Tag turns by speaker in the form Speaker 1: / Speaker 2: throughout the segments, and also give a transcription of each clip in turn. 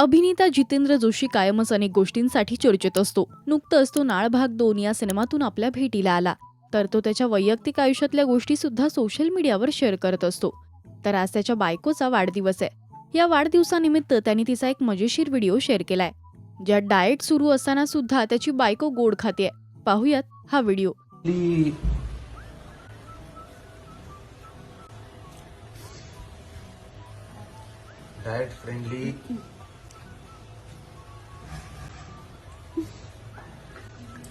Speaker 1: अभिनेता जितेंद्र जोशी कायमच अनेक गोष्टींसाठी चर्चेत असतो. नुकतंच तो नाळ भाग 2 या सिनेमातून आपल्या भेटीला आला. तर तो त्याच्या वैयक्तिक आयुष्यातल्या गोष्टी सुद्धा सोशल मीडियावर शेअर करत असतो. तर आज त्याच्या बायकोचा वाढदिवस आहे. या वाढदिवसानिमित्त त्याने तिचा एक मजेशीर व्हिडिओ शेअर केलाय, ज्यात डाएट सुरू असताना सुद्धा त्याची बायको गोड खातेय. पाहूयात हा व्हिडिओ.
Speaker 2: डाएट फ्रेंडली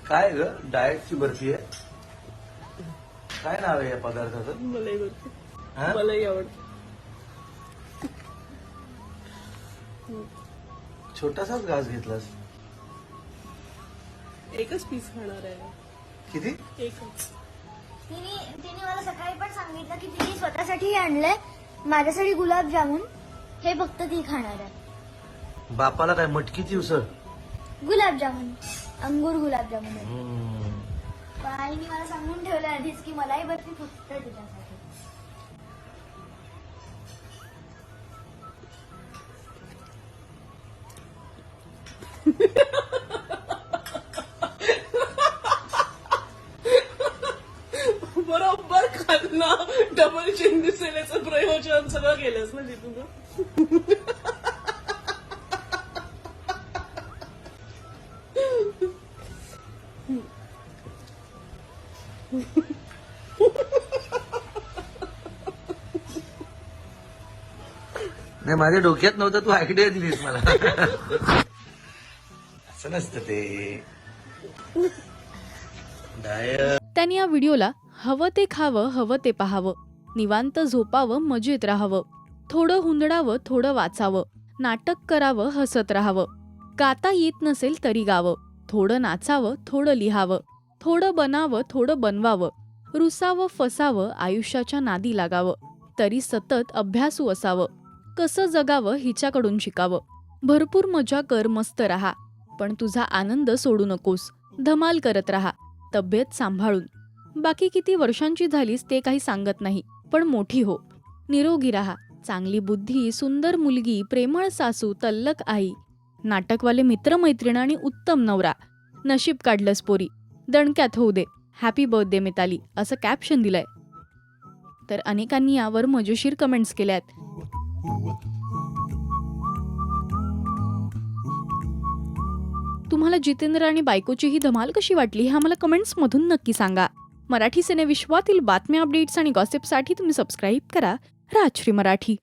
Speaker 2: काय ग डाएटची बर्फी आहे. काय नाव आहे या पदार्थाचं?
Speaker 3: मलाही आवडते.
Speaker 2: हा?
Speaker 3: मलाही आवडते.
Speaker 2: छोटासाच घास घेतलास.
Speaker 3: एकच पीस खाणार आहे.
Speaker 2: किती?
Speaker 3: एकच.
Speaker 4: तिने मला सकाळी पण सांगितलं की तिने स्वतःसाठी आणलंय, माझ्यासाठी गुलाबजामुन, हे फक्त ती खाणार आहे.
Speaker 2: बापाला काय मटकीची उसळ?
Speaker 4: गुलाबजामुन, अंगूर गुलाबजामुन आहे. आईने मला सांगून ठेवलं आधीच की मलाही बर्फी फक्त तिच्यासाठी.
Speaker 3: बरोबर खाल्ला. डबल चिन दिसेल्याचं प्रयोजन सगळं केलंस ना तिथून.
Speaker 2: नाही, माझ्या डोक्यात नव्हतं, तू आयडिया दिलीस मला. असं नसतं ते. डाएट
Speaker 1: त्यांनी या व्हिडिओला हवं ते खावं, हवं ते पाहावं, निवांत झोपावं, मजेत राहावं, थोडं हुंदडावं, थोडं वाचावं, नाटक करावं, हसत राहावं, गाता येत नसेल तरी गावं, थोडं नाचावं, थोडं लिहावं, थोडं बनावं, थोडं बनवावं, रुसावं, फसावं, आयुष्याच्या नादी लागावं, तरी सतत अभ्यासू असावं, कसं जगावं हिच्याकडून शिकावं, भरपूर मजा कर, मस्त राहा, पण तुझा आनंद सोडू नकोस, धमाल करत राहा, तब्येत सांभाळून. बाकी किती वर्षांची झालीस ते काही सांगत नाही, पण मोठी हो, निरोगी राहा, चांगली बुद्धी, सुंदर मुलगी, प्रेमळ सासू, तल्लक आई, नाटकवाले मित्रमैत्रीण आणि उत्तम नवरा, नशीब काढलंस पोरी, दणक्यात होऊ दे, हॅपी बर्थडे मिताली, असं कॅप्शन दिलंय. तर अनेकांनी यावर मजेशीर कमेंट्स केल्यात. तुम्हाला जितेंद्र आणि बायकोची ही धमाल कशी वाटली हे आम्हाला कमेंट्समधून नक्की सांगा. मराठी सिने विश्वातील बातम्या, अपडेट्स आणि गॉसिपसाठी तुम्ही सबस्क्राईब करा राजश्री मराठी.